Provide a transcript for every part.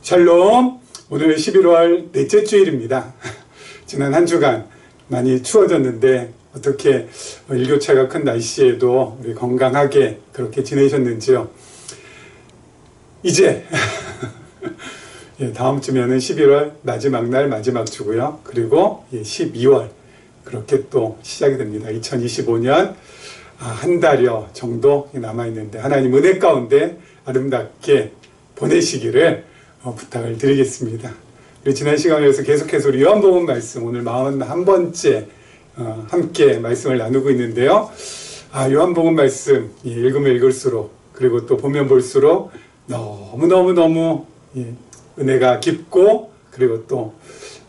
샬롬. 오늘 11월 넷째 주일입니다. 지난 한 주간 많이 추워졌는데 어떻게 일교차가 큰 날씨에도 우리 건강하게 그렇게 지내셨는지요? 이제 다음 주면은 11월 마지막 날 마지막 주고요. 그리고 12월 그렇게 또 시작이 됩니다. 2025년 한 달여 정도 남아있는데 하나님 은혜 가운데 아름답게 보내시기를 부탁을 드리겠습니다. 우리 지난 시간에서 계속해서 우리 요한복음 말씀 오늘 41번째 함께 말씀을 나누고 있는데요. 요한복음 말씀 읽으면 읽을수록 그리고 또 보면 볼수록 너무너무 은혜가 깊고 그리고 또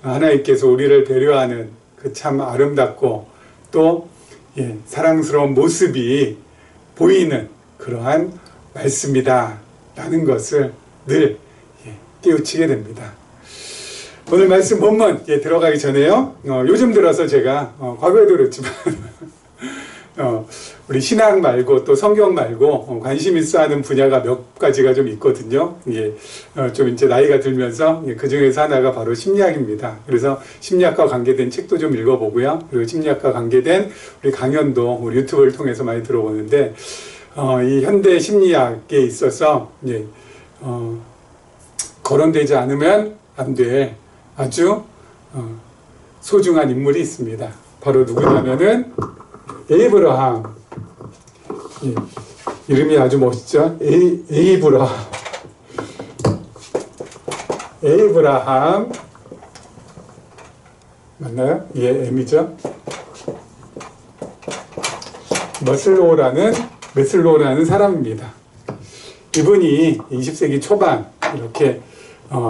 하나님께서 우리를 배려하는 그 참 아름답고 또 사랑스러운 모습이 보이는 그러한 말씀이다 라는 것을 늘 깨우치게 됩니다. 오늘 말씀 본문 들어가기 전에요. 요즘 들어서 제가 과거에도 그랬지만 우리 신학 말고 또 성경 말고 관심 있어 하는 분야가 몇 가지가 좀 있거든요. 좀 이제 나이가 들면서 그 중에서 하나가 바로 심리학입니다. 그래서 심리학과 관계된 책도 좀 읽어보고요. 그리고 심리학과 관계된 우리 강연도 우리 유튜브를 통해서 많이 들어보는데 이 현대 심리학에 있어서 거론되지 않으면 안 될 아주 소중한 인물이 있습니다. 바로 누구냐면은 에이브러함. 이름이 아주 멋있죠? 에이브라함 맞나요? M이죠? 메슬로우라는 사람입니다. 이분이 20세기 초반 이렇게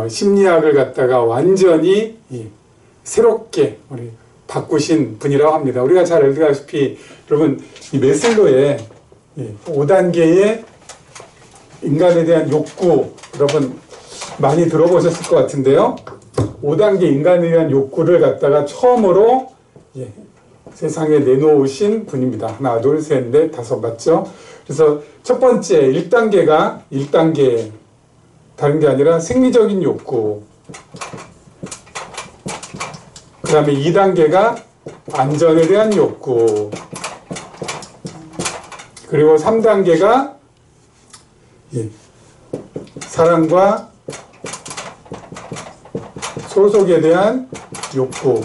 심리학을 갖다가 완전히 새롭게 우리 바꾸신 분이라고 합니다. 우리가 잘 알다시피 여러분 이 메슬로의 5단계의 인간에 대한 욕구 여러분 많이 들어보셨을 것 같은데요. 5단계 인간에 대한 욕구를 갖다가 처음으로 세상에 내놓으신 분입니다. 하나, 둘, 셋, 넷, 다섯 맞죠? 그래서 첫 번째 1단계 다른 게 아니라 생리적인 욕구. 그 다음에 2단계가 안전에 대한 욕구. 그리고 3단계가 사랑과 소속에 대한 욕구.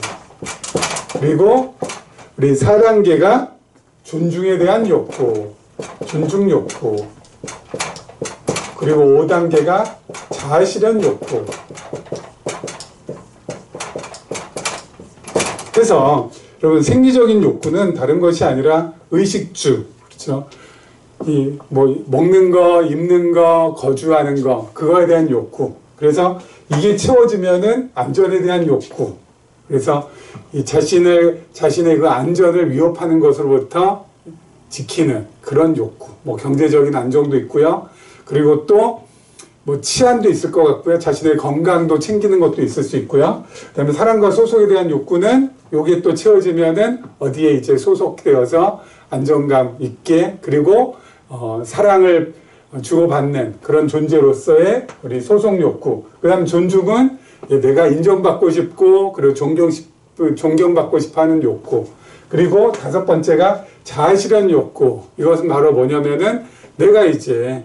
그리고 우리 4단계가 존중에 대한 욕구. 존중 욕구. 그리고 5단계가 자아실현 욕구. 그래서 여러분 생리적인 욕구는 다른 것이 아니라 의식주, 그렇죠? 먹는 거, 입는 거, 거주하는 거, 그거에 대한 욕구. 그래서 이게 채워지면은 안전에 대한 욕구. 그래서 이 자신의 그 안전을 위협하는 것으로부터 지키는 그런 욕구. 경제적인 안정도 있고요. 그리고 또 치안도 있을 것 같고요. 자신의 건강도 챙기는 것도 있을 수 있고요. 그 다음에 사랑과 소속에 대한 욕구는 요게 또 채워지면은 어디에 이제 소속되어서 안정감 있게 그리고 사랑을 주고받는 그런 존재로서의 우리 소속 욕구. 그 다음 존중은 내가 인정받고 싶고 그리고 존경받고 싶어 하는 욕구. 그리고 다섯 번째가 자아실현 욕구. 이것은 바로 뭐냐면은 내가 이제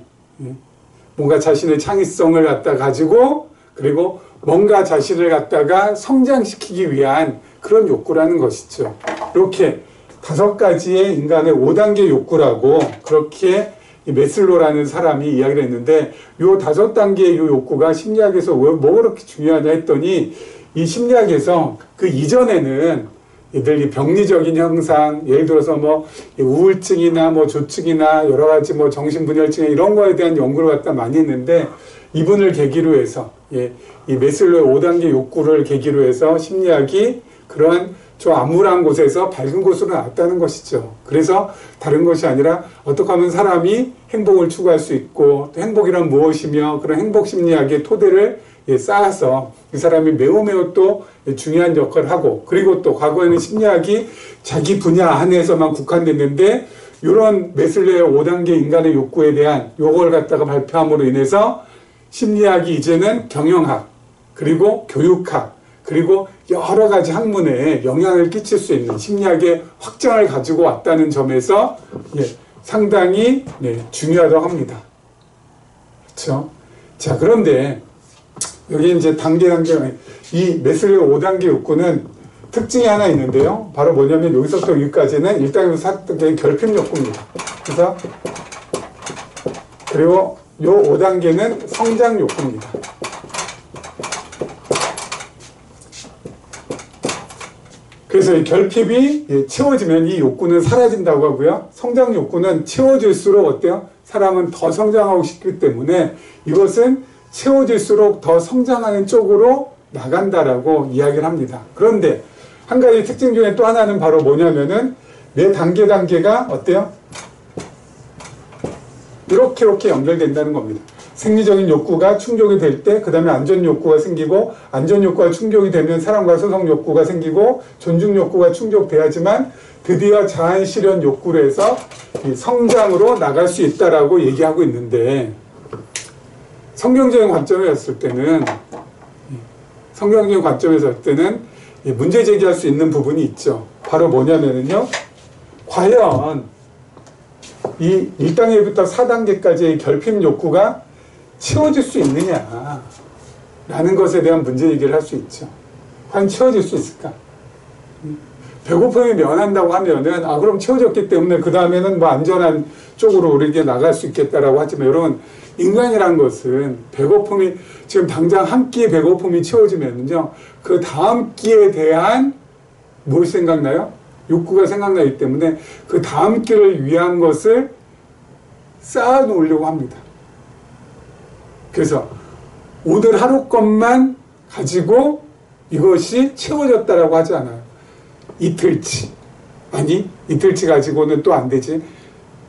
뭔가 자신의 창의성을 갖다 가지고 그리고 뭔가 자신을 갖다가 성장시키기 위한 그런 욕구라는 것이죠. 이렇게 다섯 가지의 인간의 5단계 욕구라고 그렇게 메슬로라는 사람이 이야기를 했는데 요 다섯 단계의 요 욕구가 심리학에서 뭐 그렇게 중요하냐 했더니 이 심리학에서 그 이전에는 이 병리적인 형상, 예를 들어서 우울증이나 조증이나 여러 가지 정신분열증 이런 거에 대한 연구를 갖다 많이 했는데 이분을 계기로 해서 이 메슬로의 5단계 욕구를 계기로 해서 심리학이 그러한 좀 암울한 곳에서 밝은 곳으로 나왔다는 것이죠. 그래서 다른 것이 아니라 어떻게 하면 사람이 행복을 추구할 수 있고 또 행복이란 무엇이며 그런 행복 심리학의 토대를 쌓아서 이 사람이 매우 또 중요한 역할을 하고 그리고 또 과거에는 심리학이 자기 분야 안에서만 국한됐는데 이런 메슬로의 5단계 인간의 욕구에 대한 요걸 갖다가 발표함으로 인해서 심리학이 이제는 경영학, 그리고 교육학, 그리고 여러 가지 학문에 영향을 끼칠 수 있는 심리학의 확장을 가지고 왔다는 점에서 상당히 중요하다고 합니다. 그렇죠? 자, 그런데 여기 이제 단계 이 메슬로우 5단계 욕구는 특징이 하나 있는데요. 바로 뭐냐면 여기서부터 여기까지는 1단계에서 4단계의 결핍 욕구입니다. 그래서 그리고 요 5단계는 성장 욕구입니다. 그래서 이 결핍이 채워지면 이 욕구는 사라진다고 하고요. 성장 욕구는 채워질수록 어때요? 사람은 더 성장하고 싶기 때문에 이것은 채워질수록 더 성장하는 쪽으로 나간다라고 이야기를 합니다. 그런데 한 가지 특징 중에 또 하나는 바로 뭐냐면은 매 단계가 어때요? 이렇게 연결된다는 겁니다. 생리적인 욕구가 충족이 될 때 그 다음에 안전 욕구가 생기고 안전 욕구가 충족이 되면 사랑과 소송 욕구가 생기고 존중 욕구가 충족돼야지만 드디어 자한 실현 욕구로 해서 성장으로 나갈 수 있다라고 얘기하고 있는데 성경적인 관점에서 봤을 때는 문제 제기할 수 있는 부분이 있죠. 바로 뭐냐면요. 과연 이 1단계부터 4단계까지의 결핍 욕구가 채워질 수 있느냐 라는 것에 대한 문제 얘기를 할 수 있죠. 과연 채워질 수 있을까? 배고픔이 면한다고 하면은 그럼 채워졌기 때문에 그 다음에는 뭐 안전한 쪽으로 우리에게 나갈 수 있겠다라고 하지만 여러분 인간이란 것은 배고픔이 지금 당장 한 끼의 배고픔이 채워지면요 그 다음 끼에 대한 무엇이 생각나요? 욕구가 생각나기 때문에 그 다음 끼를 위한 것을 쌓아 놓으려고 합니다. 그래서 오늘 하루 것만 가지고 이것이 채워졌다라고 하지 않아요. 이틀치 가지고는 또 안 되지.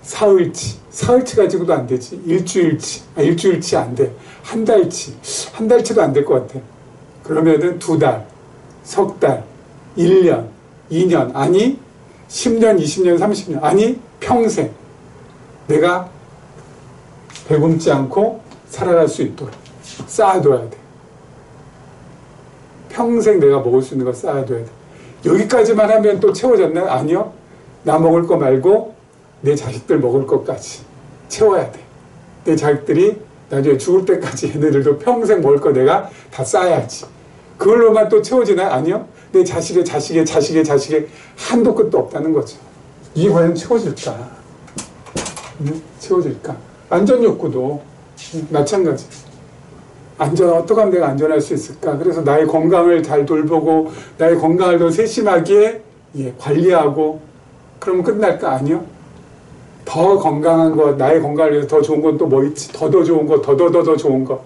사흘치 가지고도 안 되지. 일주일치 안 돼. 한 달치도 안 될 것 같아. 그러면은 2달, 석 달, 1년, 2년, 아니 10년, 20년, 30년, 아니 평생 내가 배굶지 않고 살아갈 수 있도록 쌓아둬야 돼. 평생 내가 먹을 수 있는 거 쌓아둬야 돼. 여기까지만 하면 또 채워졌나요? 아니요. 나 먹을 거 말고 내 자식들 먹을 것까지 채워야 돼. 내 자식들이 나중에 죽을 때까지 얘네들도 평생 먹을 거 내가 다 쌓아야지. 그걸로만 또 채워지나요? 아니요. 내 자식의 한도 끝도 없다는 거죠. 이게 과연 채워질까? 채워질까? 안전욕구도 마찬가지. 어떻게 하면 내가 안전할 수 있을까? 그래서 나의 건강을 잘 돌보고 나의 건강을 더 세심하게 관리하고 그러면 끝날까? 아니요. 더 건강한 것, 나의 건강을 위해서 더 좋은 건 또 뭐 있지? 더 좋은 것, 더 좋은 것.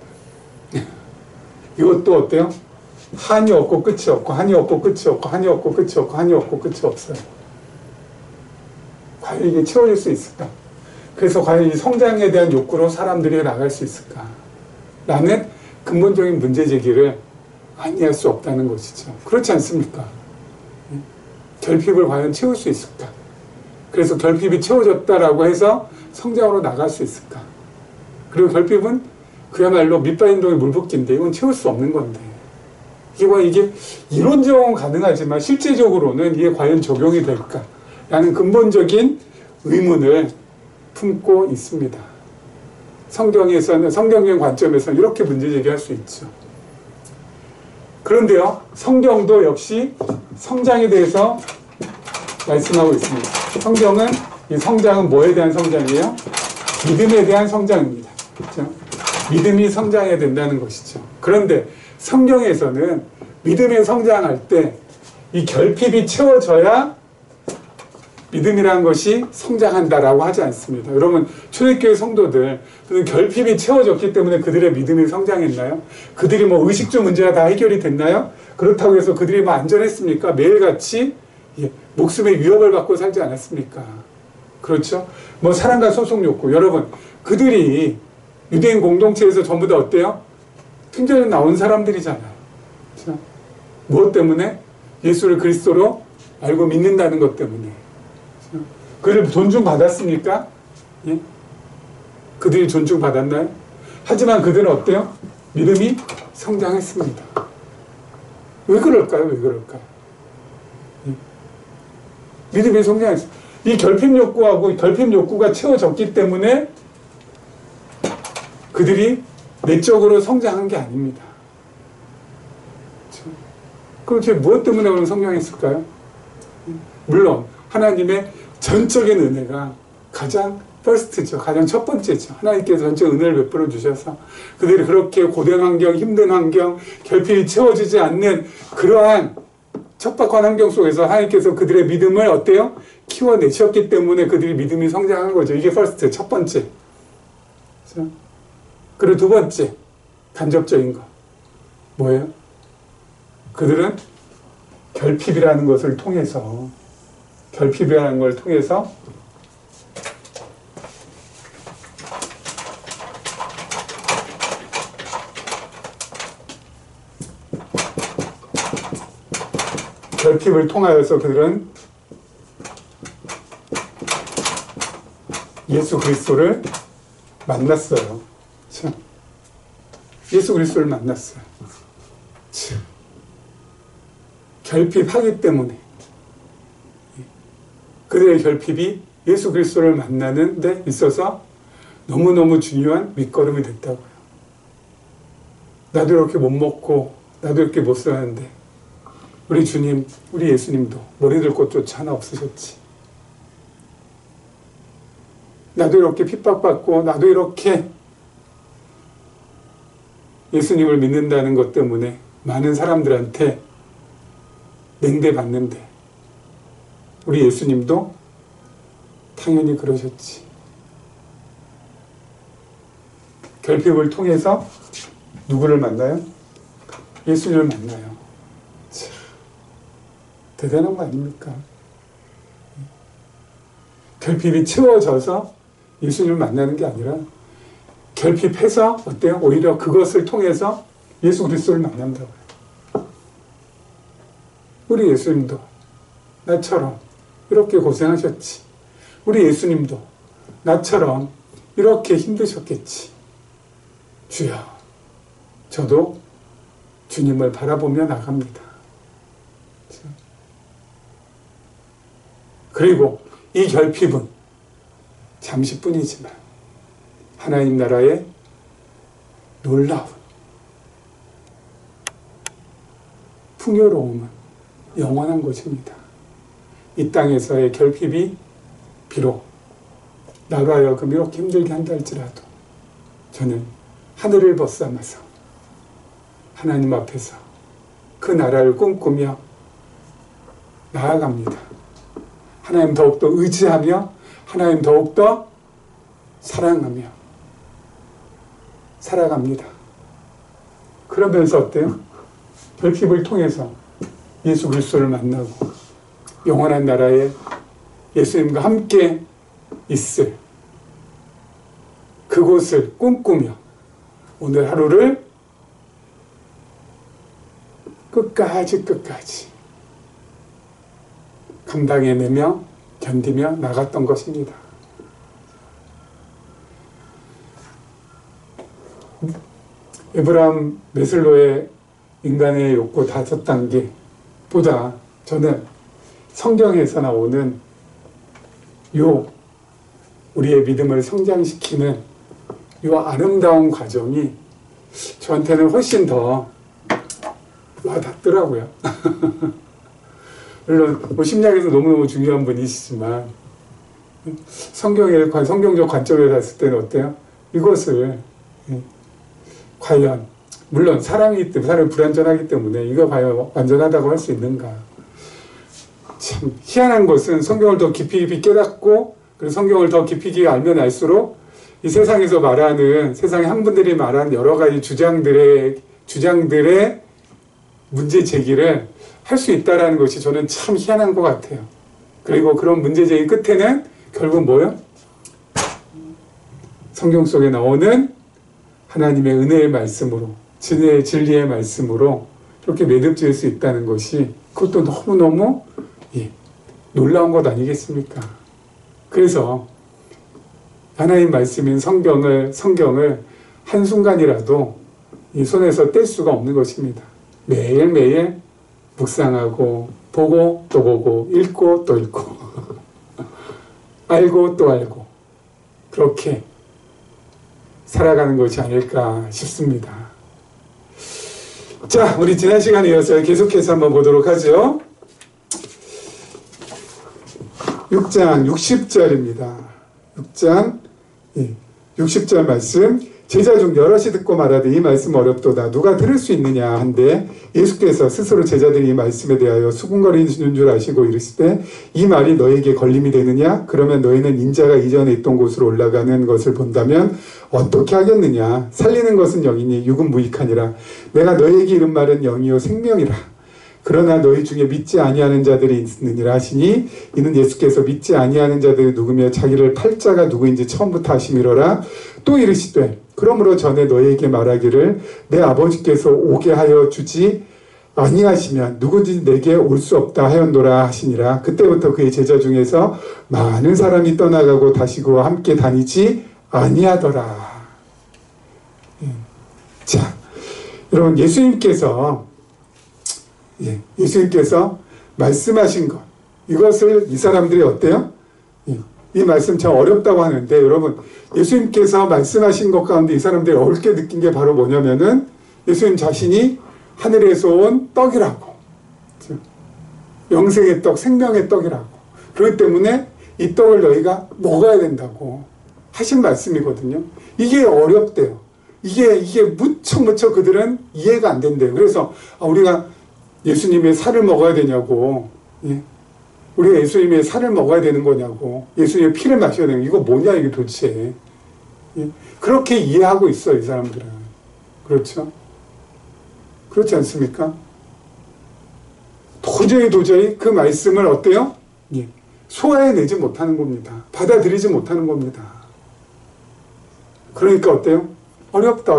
이것도 어때요? 한이 없고 끝이 없고 한이 없고 끝이 없고 한이 없고 끝이 없고 한이 없고 끝이 없어요. 과연 이게 채워질 수 있을까? 그래서 과연 이 성장에 대한 욕구로 사람들이 나갈 수 있을까? 라는 근본적인 문제 제기를 아니할 수 없다는 것이죠. 그렇지 않습니까? 결핍을 과연 채울 수 있을까? 그래서 결핍이 채워졌다라고 해서 성장으로 나갈 수 있을까? 그리고 결핍은 그야말로 밑바인동의 물붓기인데 이건 채울 수 없는 건데 이게 이론적으로는 가능하지만 실제적으로는 이게 과연 적용이 될까? 라는 근본적인 의문을 품고 있습니다. 성경적인 관점에서는 이렇게 문제 제기할 수 있죠. 그런데요, 성경도 역시 성장에 대해서 말씀하고 있습니다. 성경은 이 성장은 뭐에 대한 성장이에요? 믿음에 대한 성장입니다. 그렇죠? 믿음이 성장해야 된다는 것이죠. 그런데 성경에서는 믿음에 성장할 때 이 결핍이 채워져야 믿음이라는 것이 성장한다라고 하지 않습니다. 여러분, 초대교회 성도들, 결핍이 채워졌기 때문에 그들의 믿음이 성장했나요? 그들이 뭐 의식주 문제가 다 해결이 됐나요? 그렇다고 해서 그들이 뭐 안전했습니까? 매일같이 목숨의 위협을 받고 살지 않았습니까? 그렇죠? 뭐 사랑과 소송 욕구. 여러분, 그들이 유대인 공동체에서 전부 다 어때요? 팀전에 나온 사람들이잖아요. 그렇죠? 무엇 때문에? 예수를 그리스도로 알고 믿는다는 것 때문에. 그를 존중받았습니까? 예? 그들이 존중받았나요? 하지만 그들은 어때요? 믿음이 성장했습니다. 왜 그럴까요? 왜 그럴까요? 믿음이 성장했어요. 이 결핍 욕구하고 결핍 욕구가 채워졌기 때문에 그들이 내적으로 성장한 게 아닙니다. 그럼 도대체 무엇 때문에 그런 성장했을까요? 물론 하나님의 전적인 은혜가 가장 퍼스트죠. 가장 첫 번째죠. 하나님께서 전적 은혜를 베풀어 주셔서 그들이 그렇게 고된 환경, 힘든 환경, 결핍이 채워지지 않는 그러한 척박한 환경 속에서 하나님께서 그들의 믿음을 어때요? 키워내셨기 때문에 그들이 믿음이 성장한 거죠. 이게 퍼스트, 첫 번째. 그리고 두 번째, 간접적인 거. 뭐예요? 그들은 결핍이라는 것을 통해서 결핍이라는 걸 통해서 결핍을 통하여서 그들은 예수 그리스도를 만났어요. 예수 그리스도를 만났어요. 결핍하기 때문에 그들의 결핍이 예수 그리스도를 만나는 데 있어서 너무너무 중요한 밑거름이 됐다고요. 나도 이렇게 못 먹고 나도 이렇게 못 사는데 우리 주님, 우리 예수님도 머리 들 곳조차 하나 없으셨지. 나도 이렇게 핍박받고 나도 이렇게 예수님을 믿는다는 것 때문에 많은 사람들한테 냉대받는데 우리 예수님도 당연히 그러셨지. 결핍을 통해서 누구를 만나요? 예수님을 만나요. 참, 대단한 거 아닙니까? 결핍이 채워져서 예수님을 만나는 게 아니라 결핍해서 어때요? 오히려 그것을 통해서 예수 그리스도를 만난다고요. 우리 예수님도 나처럼 이렇게 고생하셨지. 우리 예수님도 나처럼 이렇게 힘드셨겠지. 주여, 저도 주님을 바라보며 나갑니다. 그리고 이 결핍은 잠시뿐이지만 하나님 나라의 놀라운 풍요로움은 영원한 것입니다. 이 땅에서의 결핍이 비록 나로 하여금 이렇게 힘들게 한다 할지라도 저는 하늘을 벗삼아서 하나님 앞에서 그 나라를 꿈꾸며 나아갑니다. 하나님 더욱더 의지하며 하나님 더욱더 사랑하며 살아갑니다. 그러면서 어때요? 결핍을 통해서 예수 그리스도를 만나고 영원한 나라에 예수님과 함께 있을 그곳을 꿈꾸며 오늘 하루를 끝까지 감당해내며 견디며 나갔던 것입니다. 에브라임 메슬로의 인간의 욕구 5단계 보다 저는 성경에서 나오는 우리의 믿음을 성장시키는 이 아름다운 과정이 저한테는 훨씬 더 와닿더라고요. 물론 심리학에서 너무너무 중요한 분이시지만 성경적 관점에서 봤을 때는 어때요? 이것을 과연 물론 사람이 불완전하기 때문에 이거 과연 완전하다고 할 수 있는가? 참 희한한 것은 성경을 더 깊이 깨닫고 그리고 성경을 더 깊이 알면 알수록 이 세상에서 말하는 세상의 학문들이 말하는 여러 가지 주장들의 문제 제기를 할 수 있다는 것이 저는 참 희한한 것 같아요. 그리고 그런 문제 제기 끝에는 결국 뭐예요? 성경 속에 나오는 하나님의 은혜의 말씀으로 진리의 말씀으로 이렇게 매듭지을 수 있다는 것이 그것도 너무너무 놀라운 것 아니겠습니까? 그래서 하나님 말씀인 성경을 한순간이라도 이 손에서 뗄 수가 없는 것입니다. 매일매일 묵상하고 보고 또 보고 읽고 또 읽고 알고 또 알고 그렇게 살아가는 것이 아닐까 싶습니다. 자, 우리 지난 시간에 이어서 계속해서 한번 보도록 하죠. 6장 60절입니다. 6장 60절 말씀. 제자 중 여럿이 듣고 말하되 이 말씀 어렵도다. 누가 들을 수 있느냐 한데 예수께서 스스로 제자들이 이 말씀에 대하여 수군거리는 줄 아시고 이르시되 이 말이 너에게 걸림이 되느냐? 그러면 너희는 인자가 이전에 있던 곳으로 올라가는 것을 본다면 어떻게 하겠느냐? 살리는 것은 영이니 육은 무익하니라. 내가 너에게 이른 말은 영이요 생명이라. 그러나 너희 중에 믿지 아니하는 자들이 있느니라 하시니 이는 예수께서 믿지 아니하는 자들이 누구며 자기를 팔 자가 누구인지 처음부터 아심이로라. 또 이르시되 그러므로 전에 너희에게 말하기를 내 아버지께서 오게 하여 주지 아니하시면 누구든지 내게 올 수 없다 하였노라 하시니라. 그때부터 그의 제자 중에서 많은 사람이 떠나가고 다시 그와 함께 다니지 아니하더라. 자, 여러분 예수님께서 말씀하신 것 이것을 이 사람들이 어때요? 이 말씀 참 어렵다고 하는데 여러분 예수님께서 말씀하신 것 가운데 이 사람들이 어렵게 느낀 게 바로 뭐냐면은 예수님 자신이 하늘에서 온 떡이라고 영생의 떡, 생명의 떡이라고 그렇기 때문에 이 떡을 너희가 먹어야 된다고 하신 말씀이거든요. 이게 어렵대요. 이게 무척 그들은 이해가 안 된대요. 그래서 우리가 예수님의 살을 먹어야 되냐고 우리가 예수님의 살을 먹어야 되는 거냐고 예수님의 피를 마셔야 되는 거 이거 뭐냐 이게 도대체 그렇게 이해하고 있어요. 이 사람들은. 그렇죠? 그렇지 않습니까? 도저히 그 말씀을 어때요? 소화해내지 못하는 겁니다. 받아들이지 못하는 겁니다. 그러니까 어때요? 어렵다.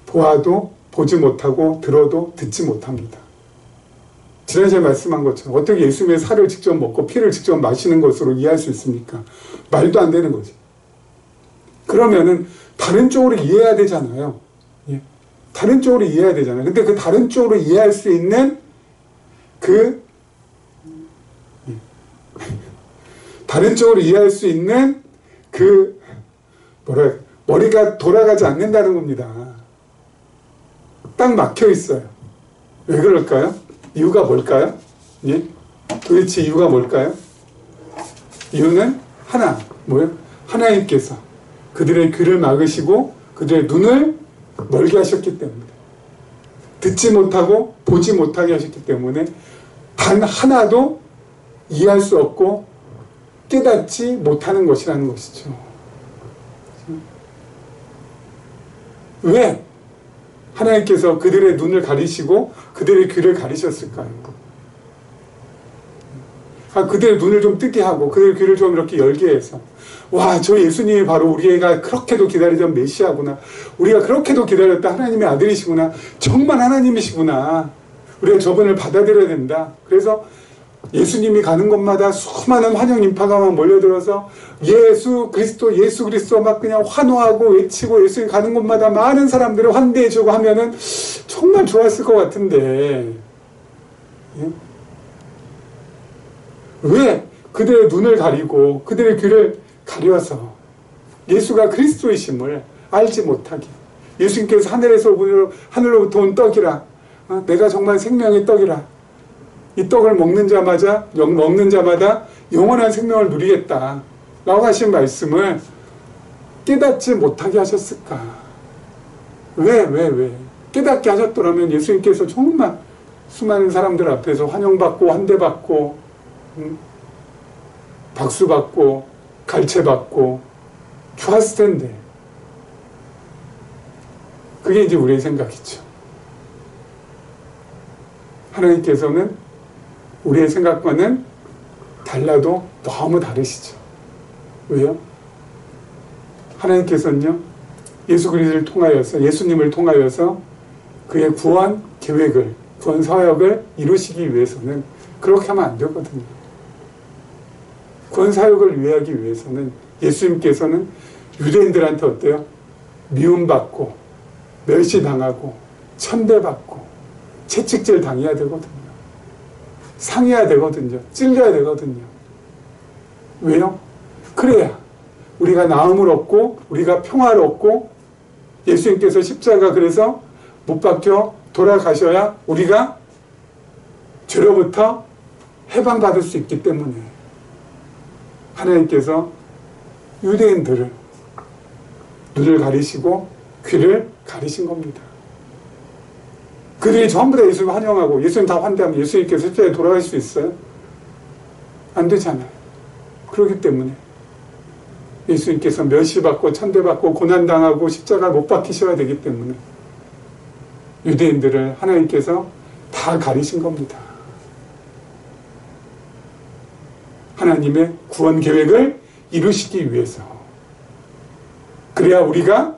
보아도 보지 못하고 들어도 듣지 못합니다. 지난주에 말씀한 것처럼 어떻게 예수님의 살을 직접 먹고 피를 직접 마시는 것으로 이해할 수 있습니까? 말도 안 되는 거지. 그러면은 다른 쪽으로 이해해야 되잖아요. 다른 쪽으로 이해해야 되잖아요. 근데 그 다른 쪽으로 이해할 수 있는 다른 쪽으로 이해할 수 있는 머리가 돌아가지 않는다는 겁니다. 딱 막혀 있어요. 왜 그럴까요? 이유가 뭘까요? 도대체 이유가 뭘까요? 이유는 하나, 뭐예요? 하나님께서 그들의 귀를 막으시고 그들의 눈을 멀게 하셨기 때문에 듣지 못하고 보지 못하게 하셨기 때문에 단 하나도 이해할 수 없고 깨닫지 못하는 것이라는 것이죠. 왜? 하나님께서 그들의 눈을 가리시고 그들의 귀를 가리셨을까요? 그들의 눈을 좀 뜨게 하고 그들의 귀를 좀 이렇게 열게 해서 저 예수님이 바로 우리가 그렇게도 기다리던 메시아구나. 우리가 그렇게도 기다렸던 하나님의 아들이시구나. 정말 하나님이시구나. 우리가 저분을 받아들여야 된다. 그래서 예수님이 가는 곳마다 수많은 환영 인파가 막 몰려들어서 예수 그리스도 막 그냥 환호하고 외치고 예수님 가는 곳마다 많은 사람들을 환대해주고 하면은 정말 좋았을 것 같은데 왜 그들의 눈을 가리고 그들의 귀를 가려서 예수가 그리스도이심을 알지 못하게 예수님께서 하늘로부터 온 떡이라 내가 정말 생명의 떡이라 이 떡을 먹는 자마다 영원한 생명을 누리겠다 라고 하신 말씀을 깨닫지 못하게 하셨을까? 왜? 깨닫게 하셨더라면 예수님께서 정말 수많은 사람들 앞에서 환영받고 환대받고 박수받고 갈채받고 좋았을 텐데 그게 이제 우리의 생각이죠. 하나님께서는 우리의 생각과는 달라도 너무 다르시죠. 왜요? 하나님께서는요, 예수님을 통하여서 그의 구원 계획을, 구원 사역을 이루시기 위해서는 그렇게 하면 안 되거든요. 구원 사역을 위하기 위해서는 예수님께서는 유대인들한테 어때요? 미움받고 멸시당하고 천대받고 채찍질 당해야 되거든요. 상해야 되거든요. 찔려야 되거든요. 왜요? 그래야 우리가 나음을 얻고 우리가 평화를 얻고 예수님께서 십자가 그래서 못 박혀 돌아가셔야 우리가 죄로부터 해방받을 수 있기 때문에 하나님께서 유대인들을 눈을 가리시고 귀를 가리신 겁니다. 그들이 전부 다 예수님 환영하고 예수님 다 환대하면 예수님께서 십자가에 돌아가실 수 있어요? 안 되잖아요. 그렇기 때문에 예수님께서 멸시받고 천대받고 고난당하고 십자가 못 박히셔야 되기 때문에 유대인들을 하나님께서 다 가리신 겁니다. 하나님의 구원 계획을 이루시기 위해서. 그래야 우리가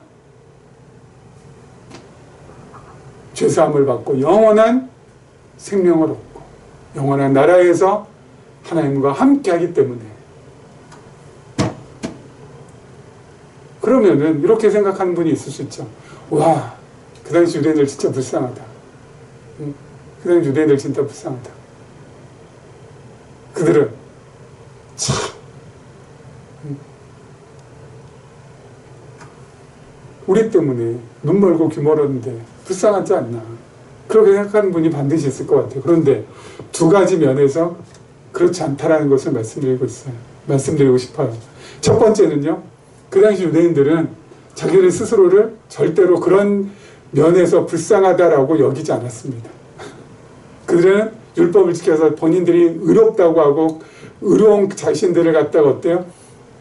죄사함을 받고 영원한 생명을 얻고 영원한 나라에서 하나님과 함께 하기 때문에. 그러면은 이렇게 생각하는 분이 있을 수 있죠. 와, 그 당시 유대인들 진짜 불쌍하다. 그 당시 유대인들 진짜 불쌍하다. 그들은 참 우리 때문에 눈 멀고 귀 멀었는데 불쌍하지 않나. 그렇게 생각하는 분이 반드시 있을 것 같아요. 그런데 두 가지 면에서 그렇지 않다라는 것을 말씀드리고 싶어요. 첫 번째는요, 그 당시 유대인들은 자기들 스스로를 절대로 그런 면에서 불쌍하다라고 여기지 않았습니다. 그들은 율법을 지켜서 본인들이 의롭다고 하고 의로운 자신들을 갖다가 어때요?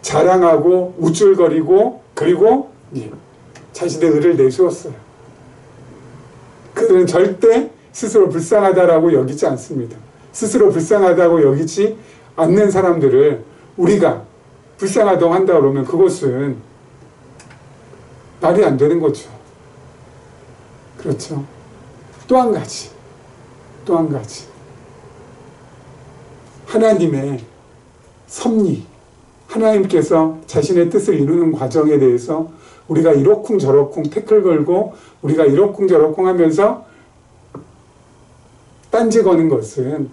자랑하고 우쭐거리고 그리고 자신의 의를 내세웠어요. 그들은 절대 스스로 불쌍하다라고 여기지 않습니다. 스스로 불쌍하다고 여기지 않는 사람들을 우리가 불쌍하다고 한다 그러면 그것은 말이 안 되는 거죠. 그렇죠. 또 한 가지. 하나님의 섭리, 하나님께서 자신의 뜻을 이루는 과정에 대해서 우리가 이러쿵저러쿵 태클 걸고 우리가 이러쿵저러쿵 하면서 딴지 거는 것은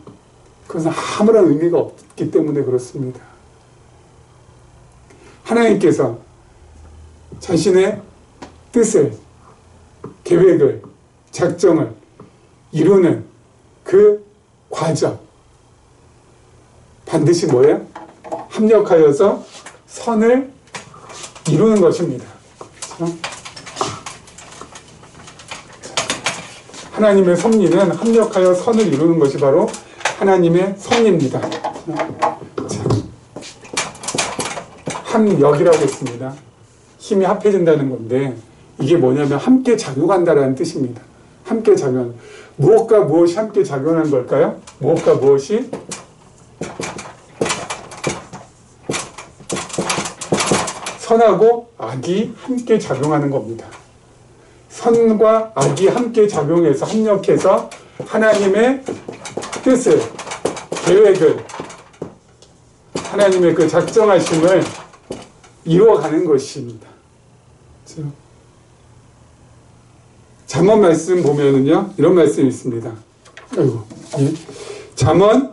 그것은 아무런 의미가 없기 때문에 그렇습니다. 하나님께서 자신의 뜻을, 계획을, 작정을 이루는 그 과정, 반드시 뭐예요? 합력하여서 선을 이루는 것입니다. 그렇죠? 하나님의 섭리는 합력하여 선을 이루는 것이 바로 하나님의 섭리입니다. 합력이라고 했습니다. 힘이 합해진다는 건데 이게 뭐냐면 함께 작용한다라는 뜻입니다. 함께 작용. 무엇과 무엇이 함께 작용하는 걸까요? 무엇과 무엇이? 선하고 악이 함께 작용하는 겁니다. 선과 악이 함께 작용해서 합력해서 하나님의 뜻을, 계획을, 하나님의 그 작정하심을 이루어가는 것입니다. 그렇죠? 잠언 말씀 보면은요, 이런 말씀이 있습니다. 아이고, 예. 잠언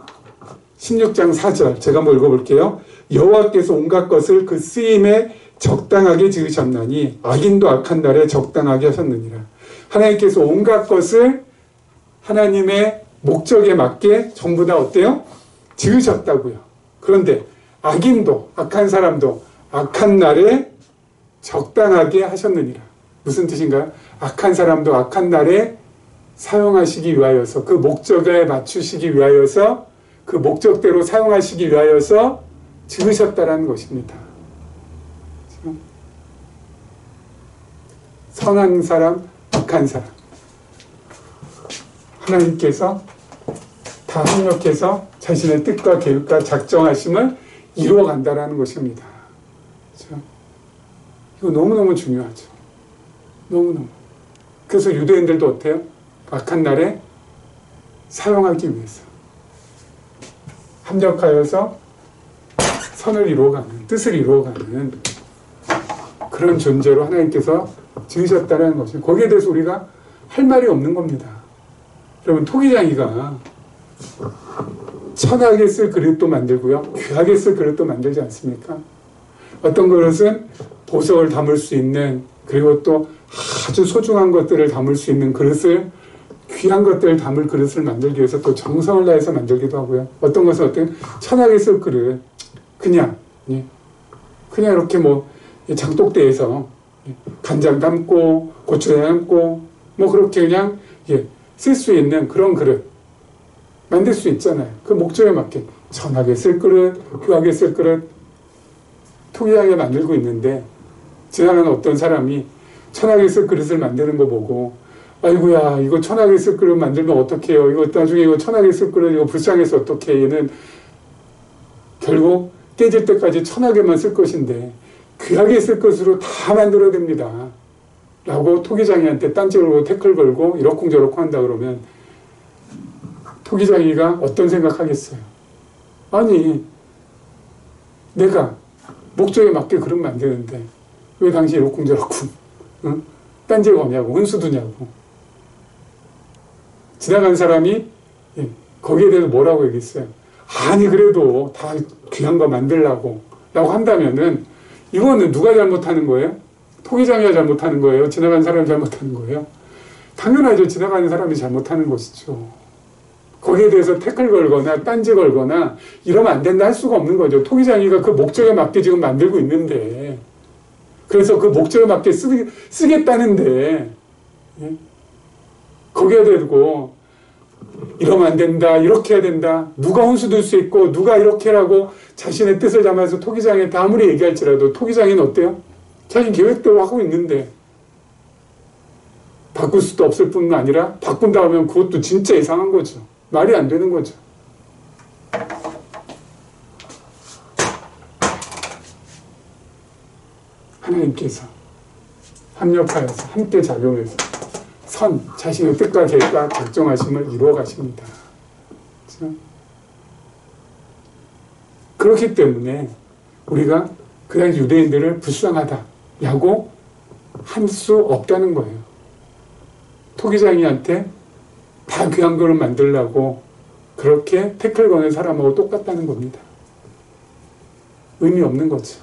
16장 4절, 제가 한번 읽어볼게요. 여호와께서 온갖 것을 그 쓰임에 적당하게 지으셨나니 악인도 악한 날에 적당하게 하셨느니라. 하나님께서 온갖 것을 하나님의 목적에 맞게 전부 다 어때요? 지으셨다고요. 그런데 악인도, 악한 사람도 악한 날에 적당하게 하셨느니라. 무슨 뜻인가요? 악한 사람도 악한 날에 사용하시기 위하여서, 그 목적에 맞추시기 위하여서, 그 목적대로 사용하시기 위하여서 지으셨다라는 것입니다. 선한 사람, 악한 사람, 하나님께서 다 합력해서 자신의 뜻과 계획과 작정하심을 이루어간다라는 것입니다. 그렇죠? 이거 너무너무 중요하죠. 너무너무. 그래서 유대인들도 어때요? 악한 날에 사용하기 위해서 합력하여서 선을 이루어가는, 뜻을 이루어가는 그런 존재로 하나님께서 지으셨다는 것이, 거기에 대해서 우리가 할 말이 없는 겁니다. 여러분, 토기장이가 천하게 쓸 그릇도 만들고요, 귀하게 쓸 그릇도 만들지 않습니까? 어떤 그릇은 보석을 담을 수 있는, 그리고 또 아주 소중한 것들을 담을 수 있는 그릇을, 귀한 것들을 담을 그릇을 만들기 위해서 또 정성을 다해서 만들기도 하고요. 어떤 것은 어떤 천하게 쓸 그릇, 그냥 이렇게 뭐 장독대에서 간장 담고 고추장 담고 뭐 그렇게 그냥 쓸 수 있는 그런 그릇 만들 수 있잖아요. 그 목적에 맞게 천하게 쓸 그릇, 귀하게 쓸 그릇, 토기하게 만들고 있는데, 지나가는 어떤 사람이 천하게 쓸 그릇을 만드는 거 보고, 아이고야, 이거 천하게 쓸 그릇 만들면 어떡해요, 이거 나중에 이거 천하게 쓸 그릇 이거 불쌍해서 어떡해, 얘는 결국 깨질 때까지 천하게만 쓸 것인데 귀하게 쓸 것으로 다 만들어야 됩니다 라고 토기장이한테 딴지 걸고 태클 걸고 이러쿵저러쿵 한다 그러면, 토기장이가 어떤 생각하겠어요? 아니, 내가 목적에 맞게 그릇 만드는데 왜 당신 이러쿵저러쿵 딴지 거냐고, 훈수 두냐고. 지나간 사람이 거기에 대해서 뭐라고 얘기했어요? 아니, 그래도 다 귀한 거 만들라고 라고 한다면은, 이거는 누가 잘못하는 거예요? 토기장이가 잘못하는 거예요? 지나간 사람이 잘못하는 거예요? 당연하죠. 지나가는 사람이 잘못하는 것이죠. 거기에 대해서 태클 걸거나 딴지 걸거나 이러면 안 된다 할 수가 없는 거죠. 토기장이가 그 목적에 맞게 지금 만들고 있는데, 그래서 그 목적에 맞게 쓰겠다는데, 거기에 대고 이러면 안 된다, 이렇게 해야 된다, 누가 혼수 들 수 있고 누가 이렇게 하라고 자신의 뜻을 담아서 토기장한테 아무리 얘기할지라도, 토기장이는 어때요? 자신 계획대로 하고 있는데 바꿀 수도 없을 뿐만 아니라 바꾼다 하면 그것도 진짜 이상한 거죠. 말이 안 되는 거죠. 하나님께서 합력하여서 함께 작용해서 자신의 뜻과 계획과 작정하심을 이루어 가십니다. 그렇죠? 그렇기 때문에 우리가 그 당시 유대인들을 불쌍하다라고 할 수 없다는 거예요. 토기장이한테 다 귀한 거를 만들려고 그렇게 태클 거는 사람하고 똑같다는 겁니다. 의미 없는 거죠.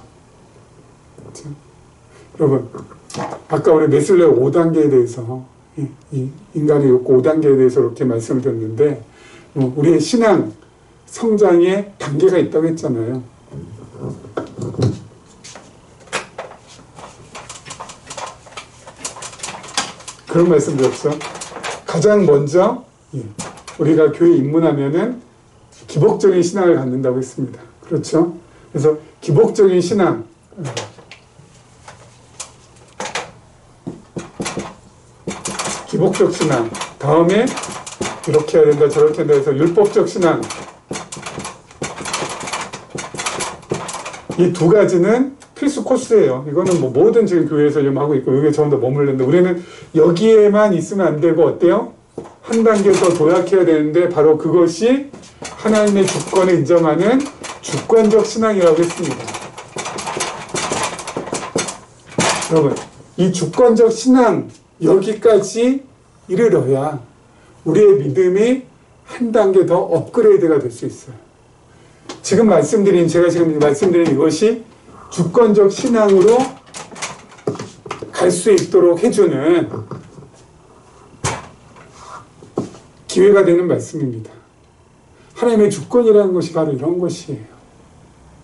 그렇죠? 여러분, 아까 우리 메슬레 5단계에 대해서, 이 인간의 욕구 5단계에 대해서 이렇게 말씀을 드렸는데, 우리의 신앙 성장에 단계가 있다고 했잖아요. 그런 말씀 드렸죠. 가장 먼저 우리가 교회에 입문하면은 기복적인 신앙을 갖는다고 했습니다. 그렇죠? 그래서 기복적인 신앙, 기복적 신앙, 다음에 이렇게 해야 된다, 저렇게 해야 된다 해서 율법적 신앙, 이 두 가지는 필수 코스예요. 이거는 뭐 모든 지금 교회에서 지금 하고 있고, 여기에 전부 다 머물렀는데, 우리는 여기에만 있으면 안 되고, 어때요? 한 단계 더 도약해야 되는데, 바로 그것이 하나님의 주권을 인정하는 주권적 신앙이라고 했습니다. 여러분, 이 주권적 신앙, 여기까지 이르러야 우리의 믿음이 한 단계 더 업그레이드가 될 수 있어요. 제가 지금 말씀드린 이것이 주권적 신앙으로 갈 수 있도록 해주는 기회가 되는 말씀입니다. 하나님의 주권이라는 것이 바로 이런 것이에요.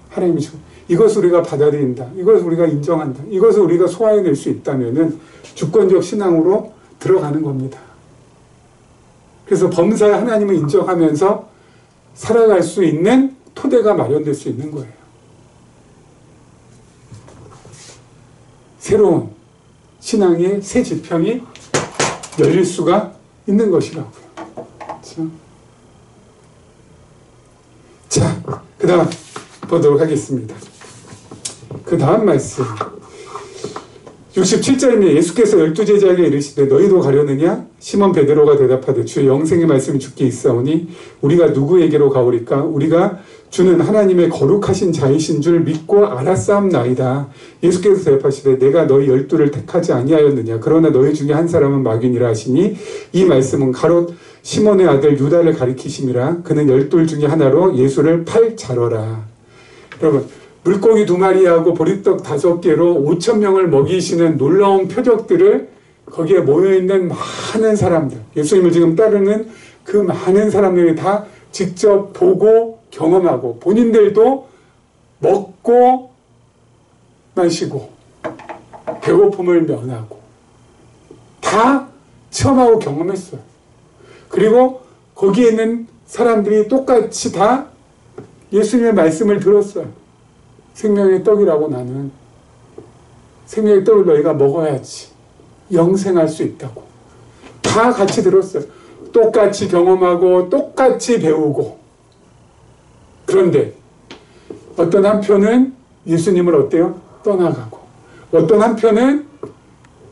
하나님의 주권. 이것을 우리가 받아들인다, 이것을 우리가 인정한다, 이것을 우리가 소화해낼 수 있다면은 주권적 신앙으로 들어가는 겁니다. 그래서 범사에 하나님을 인정하면서 살아갈 수 있는 토대가 마련될 수 있는 거예요. 새로운 신앙의 새 지평이 열릴 수가 있는 것이라고요. 그렇죠? 자, 그 다음 보도록 하겠습니다. 그 다음 말씀 67절입니다. 예수께서 12제자에게 이르시되 너희도 가려느냐? 시몬 베드로가 대답하되 주의 영생의 말씀이 주께 있사오니 우리가 누구에게로 가오리까? 우리가 주는 하나님의 거룩하신 자이신 줄 믿고 알았사옵나이다. 예수께서 대답하시되 내가 너희 12를 택하지 아니하였느냐. 그러나 너희 중에 한 사람은 마귀니라 하시니 이 말씀은 가롯 시몬의 아들 유다를 가리키심이라. 그는 12 중에 하나로 예수를 팔 자러라. 여러분, 물고기 2마리하고 보리떡 5개로 5,000명을 먹이시는 놀라운 표적들을 거기에 모여있는 많은 사람들, 예수님을 지금 따르는 그 많은 사람들이 다 직접 보고 경험하고 본인들도 먹고 마시고 배고픔을 면하고 다 체험하고 경험했어요. 그리고 거기에 있는 사람들이 똑같이 다 예수님의 말씀을 들었어요. 생명의 떡이라고 나는 생명의 떡을 너희가 먹어야지 영생할 수 있다고 다 같이 들었어요. 똑같이 경험하고 똑같이 배우고. 그런데 어떤 한편은 예수님을 어때요? 떠나가고 어떤 한편은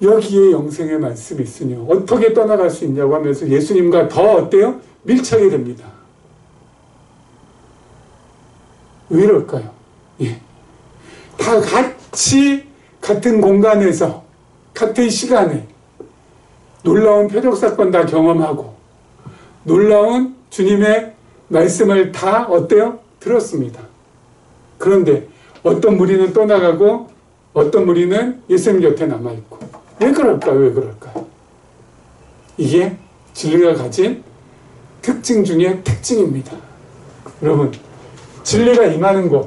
여기에 영생의 말씀이 있으니 어떻게 떠나갈 수 있냐고 하면서 예수님과 더 어때요? 밀착이 됩니다. 왜 이럴까요? 예. 다 같이 같은 공간에서 같은 시간에 놀라운 표적사건 다 경험하고 놀라운 주님의 말씀을 다 어때요? 들었습니다. 그런데 어떤 무리는 떠나가고 어떤 무리는 예수님 곁에 남아있고. 왜 그럴까요? 왜 그럴까요? 이게 진리가 가진 특징 중에 특징입니다. 여러분, 진리가 임하는 곳,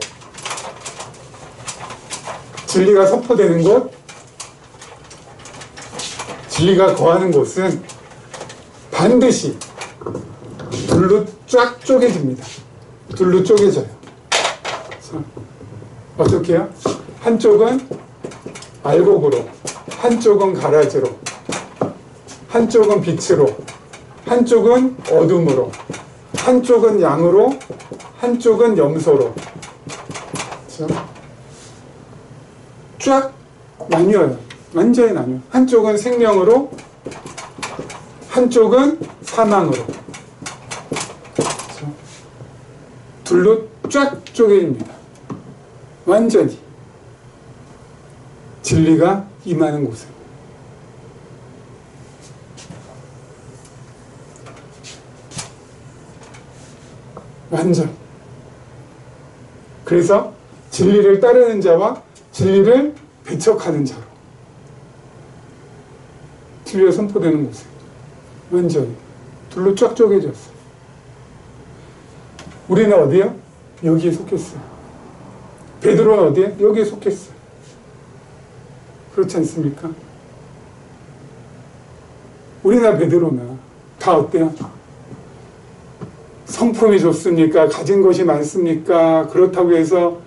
진리가 선포되는 곳, 진리가 거하는 곳은 반드시 둘로 쫙 쪼개집니다. 둘로 쪼개져요. 어떻게 해요? 한쪽은 알곡으로, 한쪽은 가라지로, 한쪽은 빛으로, 한쪽은 어둠으로, 한쪽은 양으로, 한쪽은 염소로. 쫙 나뉘어요. 완전히 나뉘어요. 한쪽은 생명으로, 한쪽은 사망으로. 둘로 쫙 쪼개집니다. 완전히. 진리가 임하는 곳에. 완전. 그래서 진리를 따르는 자와 진리를 배척하는 자로. 진리가 선포되는 곳에. 완전히. 둘로 쫙 쪼개졌어요. 우리는 어디요? 여기에 속했어요. 베드로는 어디에? 여기에 속했어요. 그렇지 않습니까? 우리나 베드로나 다 어때요? 성품이 좋습니까? 가진 것이 많습니까? 그렇다고 해서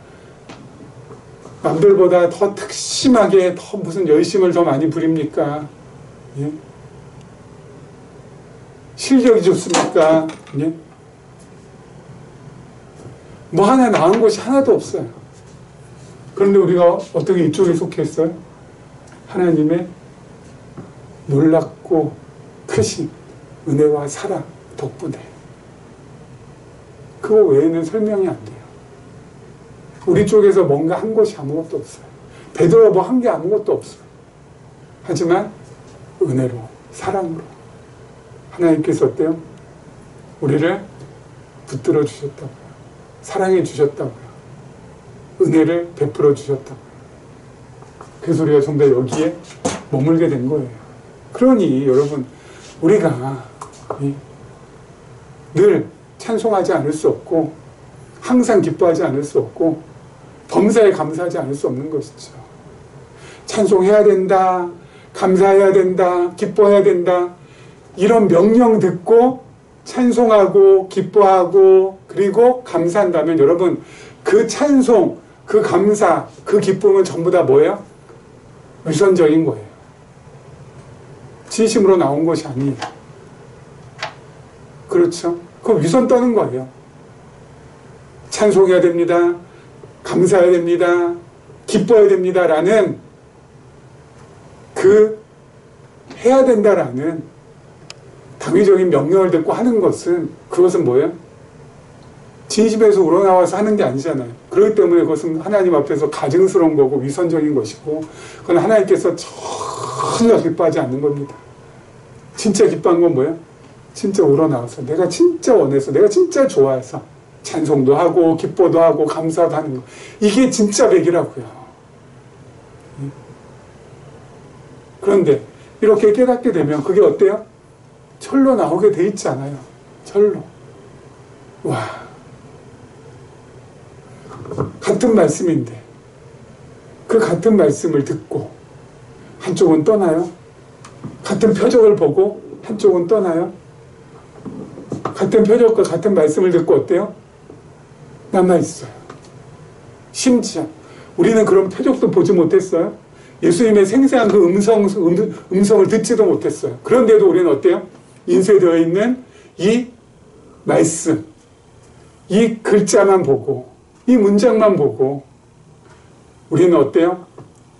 남들보다 더 특심하게 더 무슨 열심을 더 많이 부립니까? 예? 실력이 좋습니까? 예? 뭐 하나 나은 것이 하나도 없어요. 그런데 우리가 어떻게 이쪽에 속했어요? 하나님의 놀랍고 크신 은혜와 사랑 덕분에. 그거 외에는 설명이 안 돼요. 우리 쪽에서 뭔가 한 것이 아무것도 없어요. 베드로가 뭐 한 게 아무것도 없어요. 하지만 은혜로, 사랑으로 하나님께서 어때요? 우리를 붙들어 주셨다고요. 사랑해 주셨다고요. 은혜를 베풀어 주셨다고요. 그래서 우리가 정말 여기에 머물게 된 거예요. 그러니 여러분, 우리가 늘 찬송하지 않을 수 없고 항상 기뻐하지 않을 수 없고 범사에 감사하지 않을 수 없는 것이죠. 찬송해야 된다, 감사해야 된다, 기뻐해야 된다, 이런 명령 듣고 찬송하고 기뻐하고 그리고 감사한다면 여러분, 그 찬송, 그 감사, 그 기쁨은 전부 다 뭐예요? 위선적인 거예요. 진심으로 나온 것이 아니에요. 그렇죠? 그거 위선 떠는 거예요. 찬송해야 됩니다, 감사해야 됩니다, 기뻐해야 됩니다 라는 그 해야 된다라는 당위적인 명령을 듣고 하는 것은, 그것은 뭐예요? 진심에서 우러나와서 하는 게 아니잖아요. 그렇기 때문에 그것은 하나님 앞에서 가증스러운 거고 위선적인 것이고, 그건 하나님께서 전혀 기뻐하지 않는 겁니다. 진짜 기뻐한 건 뭐예요? 진짜 우러나와서 내가 진짜 원해서, 내가 진짜 좋아해서 찬송도 하고 기뻐도 하고 감사도 하는 거, 이게 진짜 백이라고요. 그런데 이렇게 깨닫게 되면 그게 어때요? 철로 나오게 돼 있잖아요. 철로. 와, 같은 말씀인데 그 같은 말씀을 듣고 한쪽은 떠나요? 같은 표적을 보고 한쪽은 떠나요? 같은 표적과 같은 말씀을 듣고 어때요? 남아있어요. 심지어 우리는 그런 표적도 보지 못했어요. 예수님의 생생한 그 음성을 듣지도 못했어요. 그런데도 우리는 어때요? 인쇄되어 있는 이 말씀, 이 글자만 보고, 이 문장만 보고 우리는 어때요?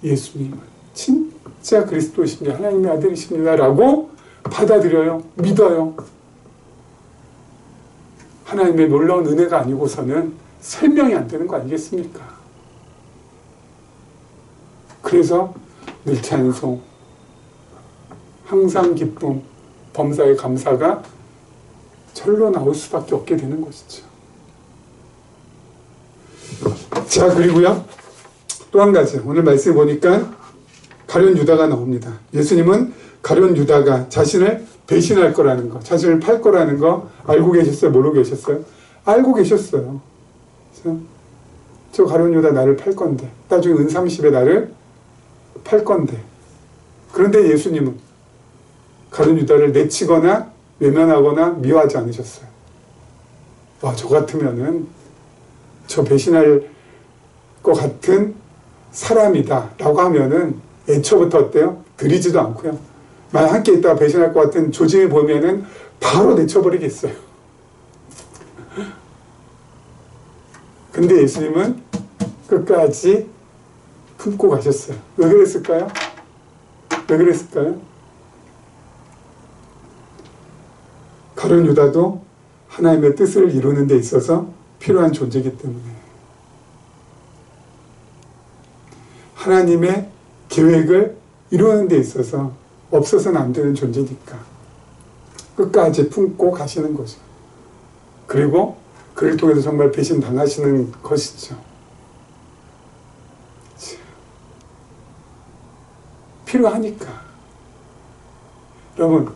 예수님은 진짜 그리스도이십니다, 하나님의 아들이십니다 라고 받아들여요. 믿어요. 하나님의 놀라운 은혜가 아니고서는 설명이 안 되는 거 아니겠습니까? 그래서 늘 찬송, 항상 기쁨, 범사의 감사가 절로 나올 수밖에 없게 되는 것이죠. 자, 그리고요, 또 한 가지, 오늘 말씀 보니까 가룟 유다가 나옵니다. 예수님은 가룟 유다가 자신을 배신할 거라는 거, 자신을 팔 거라는 거 알고 계셨어요? 모르고 계셨어요? 알고 계셨어요. 저 가룟 유다 나를 팔 건데, 나중에 은30에 나를 팔 건데. 그런데 예수님은 가룟 유다를 내치거나 외면하거나 미워하지 않으셨어요. 와, 저 같으면은 저 배신할 것 같은 사람이다 라고 하면은 애초부터 어때요? 드리지도 않고요. 만약 함께 있다가 배신할 것 같은 조짐이 보면은 바로 내쳐버리겠어요. 근데 예수님은 끝까지 품고 가셨어요. 왜 그랬을까요? 왜 그랬을까요? 가룟 유다도 하나님의 뜻을 이루는 데 있어서 필요한 존재이기 때문에, 하나님의 계획을 이루는 데 있어서 없어서는 안 되는 존재니까 끝까지 품고 가시는 거죠. 그리고 그를 통해서 정말 배신 당하시는 것이죠. 필요하니까. 여러분,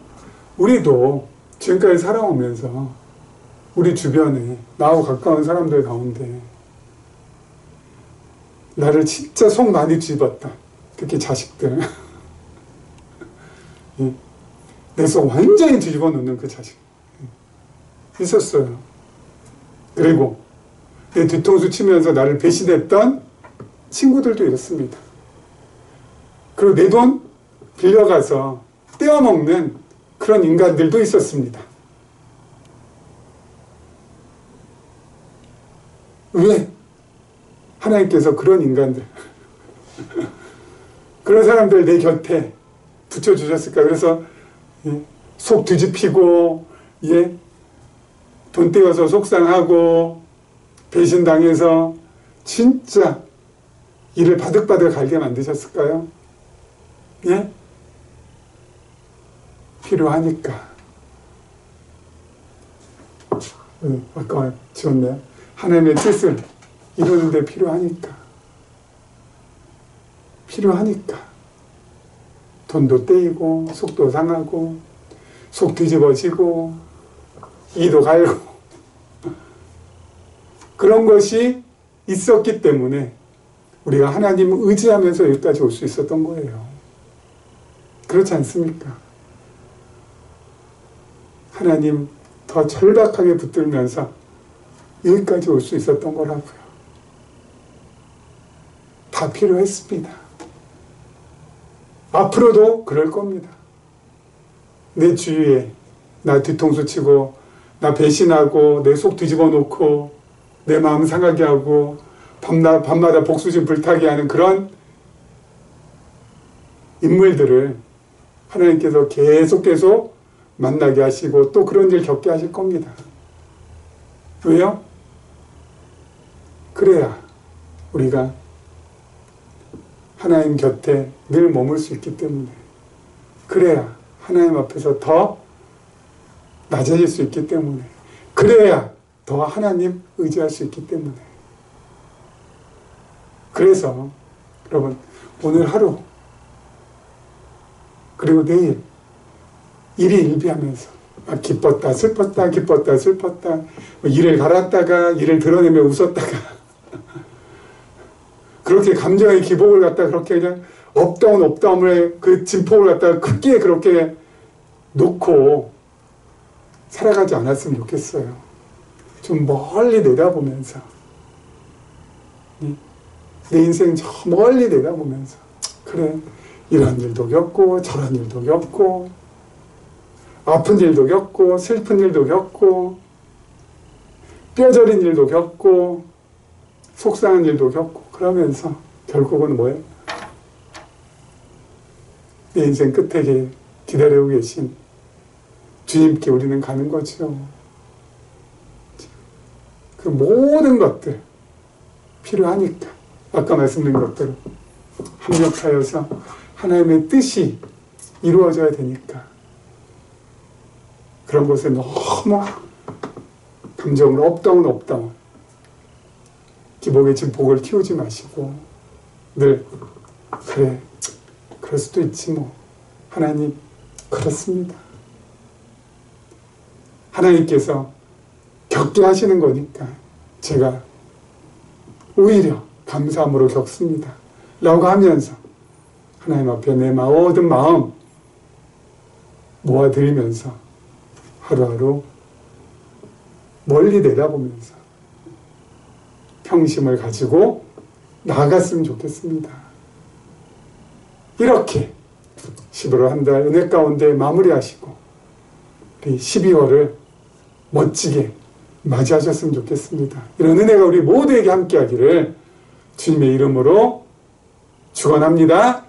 우리도 지금까지 살아오면서 우리 주변에 나하고 가까운 사람들 가운데 나를 진짜 속 많이 뒤집었다, 특히 자식들, 내 속 완전히 뒤집어 놓는 그 자식 있었어요. 그리고 내 뒤통수 치면서 나를 배신했던 친구들도 있었습니다. 그리고 내 돈 빌려가서 떼어먹는 그런 인간들도 있었습니다. 왜? 하나님께서 그런 인간들, 그런 사람들 내 곁에 붙여주셨을까? 그래서 속 뒤집히고, 돈 떼어서 속상하고 배신당해서 진짜 이를 바득바득 갈게 만드셨을까요? 예? 필요하니까. 아까 지웠네요. 하나님의 뜻을 이루는데 필요하니까. 돈도 떼이고, 속도 상하고, 속 뒤집어지고, 이도 갈고. 그런 것이 있었기 때문에 우리가 하나님을 의지하면서 여기까지 올 수 있었던 거예요. 그렇지 않습니까? 하나님 더 절박하게 붙들면서 여기까지 올 수 있었던 거라고요. 다 필요했습니다. 앞으로도 그럴 겁니다. 내 주위에 나 뒤통수 치고, 나 배신하고, 내 속 뒤집어 놓고, 내 마음 상하게 하고, 밤마다 복수심 불타게 하는 그런 인물들을 하나님께서 계속 만나게 하시고 또 그런 일 겪게 하실 겁니다. 왜요? 그래야 우리가 하나님 곁에 늘 머물 수 있기 때문에, 그래야 하나님 앞에서 더 낮아질 수 있기 때문에, 그래야 더 하나님 의지할 수 있기 때문에. 그래서 여러분, 오늘 하루 그리고 내일 일희일비하면서 기뻤다 슬펐다 기뻤다 슬펐다, 이를 갈았다가 이를 드러내며 웃었다가 그렇게 감정의 기복을 갖다 그렇게 그냥 업다운의 그 진폭을 갖다가 크게 그렇게 놓고 살아가지 않았으면 좋겠어요. 좀 멀리 내다보면서, 내 인생 저 멀리 내다보면서, 그래, 이런 일도 겪고 저런 일도 겪고 아픈 일도 겪고 슬픈 일도 겪고 뼈저린 일도 겪고 속상한 일도 겪고, 그러면서 결국은 뭐예요? 내 인생 끝에 기다리고 계신 주님께 우리는 가는 거죠. 그 모든 것들 필요하니까, 아까 말씀드린 것대로 합력하여서 하나님의 뜻이 이루어져야 되니까, 그런 것에 너무 감정을 업다운 기복의 진폭을 키우지 마시고, 늘 그래, 그럴 수도 있지 뭐, 하나님 그렇습니다. 하나님께서 겪게 하시는 거니까 제가 오히려 감사함으로 겪습니다 라고 하면서 하나님 앞에 내 모든 마음 모아드리면서 하루하루 멀리 내다보면서 평심을 가지고 나아갔으면 좋겠습니다. 이렇게 11월 한 달 은혜 가운데 마무리하시고 우리 12월을 멋지게 맞이하셨으면 좋겠습니다. 이런 은혜가 우리 모두에게 함께하기를 주님의 이름으로 축원합니다.